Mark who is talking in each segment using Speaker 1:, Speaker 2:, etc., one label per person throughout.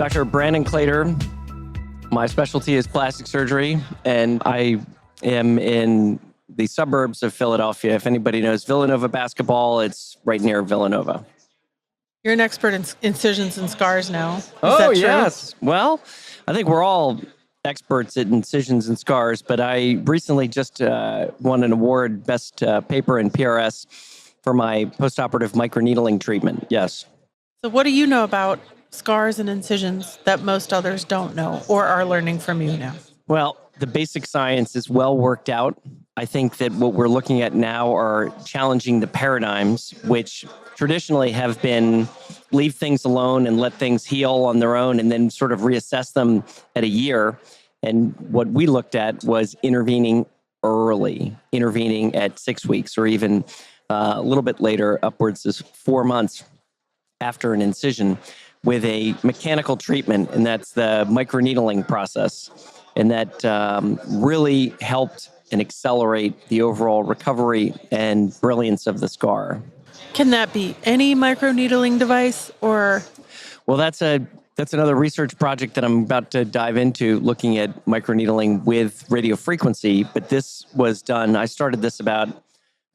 Speaker 1: Dr. Brannon Claytor. My specialty is plastic surgery, and I am in the suburbs of Philadelphia. If anybody knows Villanova basketball, it's right near Villanova.
Speaker 2: You're an expert in incisions and scars now. Is
Speaker 1: Oh,
Speaker 2: that true?
Speaker 1: yes. Well, I think we're all experts at incisions and scars, but I recently just won an award, Best Paper in PRS, for my post-operative microneedling treatment. Yes.
Speaker 2: So what do you know about scars and incisions that most others don't know or are learning from you now?
Speaker 1: Well, the basic science is well worked out. I think that what we're looking at now are challenging the paradigms, which traditionally have been leave things alone and let things heal on their own and then sort of reassess them at a year. And what we looked at was intervening early, intervening at 6 weeks or even a little bit later, upwards of 4 months after an incision with a mechanical treatment, and that's the microneedling process. And that really helped and accelerate the overall recovery and brilliance of the scar.
Speaker 2: Can that be any microneedling device or?
Speaker 1: Well, that's another research project that I'm about to dive into, looking at microneedling with radiofrequency. But this was done, I started this about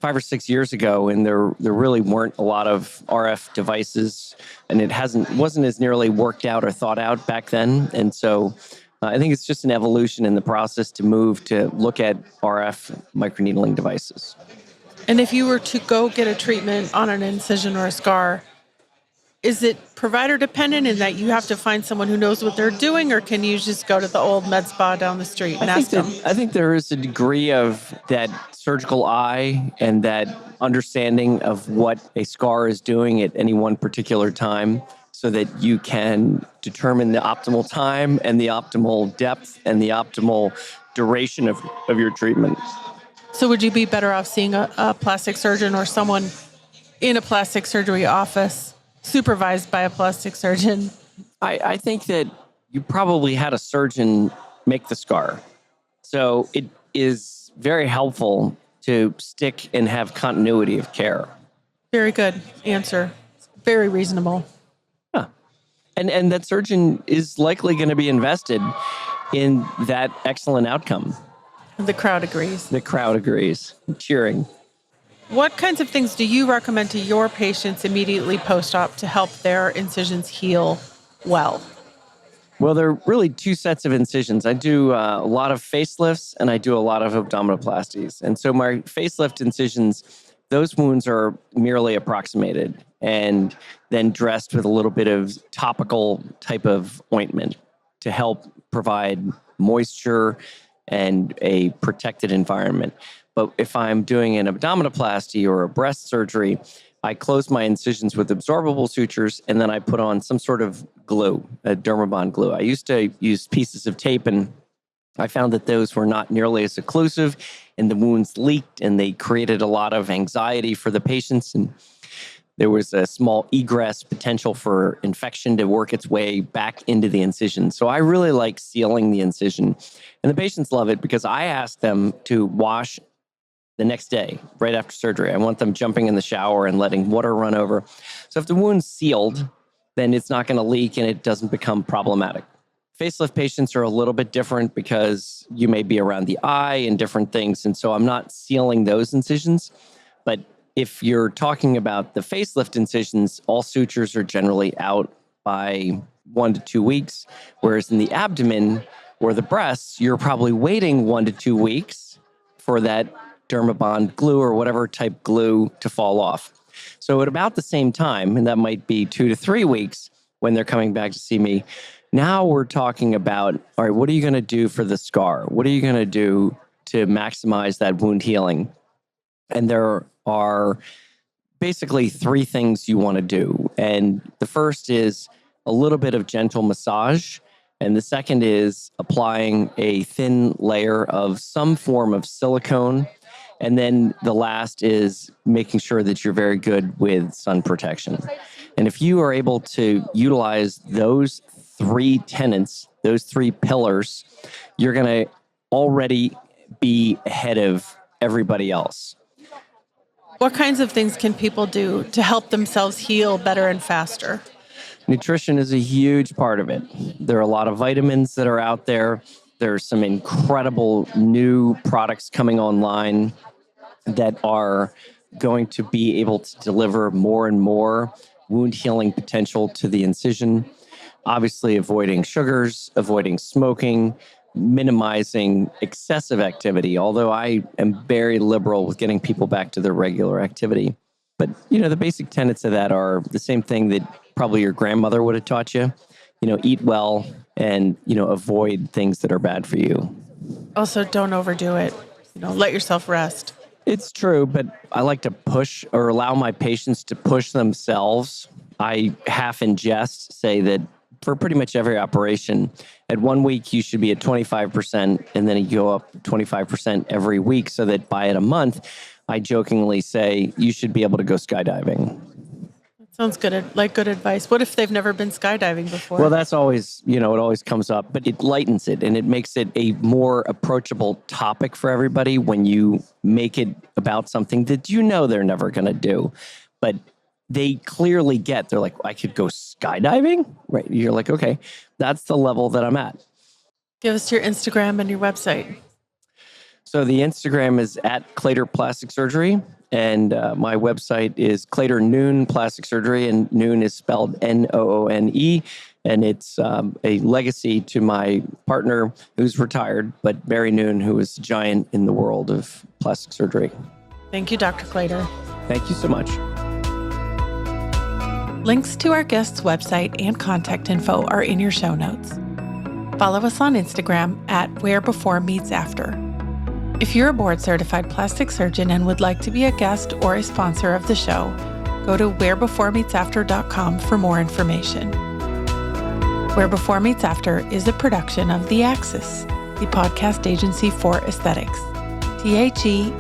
Speaker 1: 5 or 6 years ago, and there really weren't a lot of RF devices, and it wasn't as nearly worked out or thought out back then. And so I think it's just an evolution in the process to move to look at RF microneedling devices.
Speaker 2: And if you were to go get a treatment on an incision or a scar, is it provider dependent in that you have to find someone who knows what they're doing, or can you just go to the old med spa down the street and ask them?
Speaker 1: I think there is a degree of that surgical eye and that understanding of what a scar is doing at any one particular time, so that you can determine the optimal time and the optimal depth and the optimal duration of your treatment.
Speaker 2: So would you be better off seeing a plastic surgeon or someone in a plastic surgery office supervised by a plastic surgeon?
Speaker 1: I think that you probably had a surgeon make the scar. So it is very helpful to stick and have continuity of care.
Speaker 2: Very good answer. Very reasonable.
Speaker 1: And that surgeon is likely going to be invested in that excellent outcome.
Speaker 2: The crowd agrees.
Speaker 1: The crowd agrees. Cheering.
Speaker 2: What kinds of things do you recommend to your patients immediately post-op to help their incisions heal well?
Speaker 1: Well, there are really two sets of incisions. I do a lot of facelifts and I do a lot of abdominoplasties. And so my facelift incisions, those wounds are merely approximated and then dressed with a little bit of topical type of ointment to help provide moisture and a protected environment. But if I'm doing an abdominoplasty or a breast surgery, I close my incisions with absorbable sutures, and then I put on some sort of glue, a Dermabond glue. I used to use pieces of tape, and I found that those were not nearly as occlusive, and the wounds leaked, and they created a lot of anxiety for the patients, and there was a small egress potential for infection to work its way back into the incision. So I really like sealing the incision, and the patients love it because I ask them to wash the next day, right after surgery. I want them jumping in the shower and letting water run over. So if the wound's sealed, then it's not going to leak and it doesn't become problematic. Facelift patients are a little bit different because you may be around the eye and different things. And so I'm not sealing those incisions. But if you're talking about the facelift incisions, all sutures are generally out by 1 to 2 weeks. Whereas in the abdomen or the breasts, you're probably waiting 1 to 2 weeks for that Dermabond glue or whatever type glue to fall off. So at about the same time, and that might be 2 to 3 weeks when they're coming back to see me, now we're talking about, all right, what are you going to do for the scar? What are you going to do to maximize that wound healing? And there are basically 3 things you want to do. And the first is a little bit of gentle massage. And the second is applying a thin layer of some form of silicone. And then the last is making sure that you're very good with sun protection. And if you are able to utilize those 3 tenets, those 3 pillars, you're going to already be ahead of everybody else.
Speaker 2: What kinds of things can people do to help themselves heal better and faster?
Speaker 1: Nutrition is a huge part of it. There are a lot of vitamins that are out there. There are some incredible new products coming online that are going to be able to deliver more and more wound healing potential to the incision. Obviously, avoiding sugars, avoiding smoking, minimizing excessive activity, although I am very liberal with getting people back to their regular activity. But, the basic tenets of that are the same thing that probably your grandmother would have taught you. Eat well and, avoid things that are bad for you.
Speaker 2: Also, don't overdo it. Let yourself rest.
Speaker 1: It's true, but I like to push or allow my patients to push themselves. I half in jest say that for pretty much every operation, at 1 week, you should be at 25%, and then you go up 25% every week, so that by at a month, I jokingly say you should be able to go skydiving.
Speaker 2: Sounds good, like good advice. What if they've never been skydiving before?
Speaker 1: Well, that's always, it always comes up, but it lightens it and it makes it a more approachable topic for everybody when you make it about something that they're never going to do. But they clearly get, they're like, I could go skydiving? Right. You're like, okay, that's the level that I'm at.
Speaker 2: Give us your Instagram and your website.
Speaker 1: So the Instagram is at Claytor Plastic Surgery, and my website is Claytor Noon Plastic Surgery, and Noon is spelled Noone, and it's a legacy to my partner who's retired, but Barry Noon, who is a giant in the world of plastic surgery.
Speaker 2: Thank you, Dr. Claytor.
Speaker 1: Thank you so much.
Speaker 2: Links to our guest's website and contact info are in your show notes. Follow us on Instagram at wherebeforemeetsafter. If you're a board-certified plastic surgeon and would like to be a guest or a sponsor of the show, go to wherebeforemeetsafter.com for more information. Where Before Meets After is a production of The Axis, the podcast agency for aesthetics. TheAxis.io.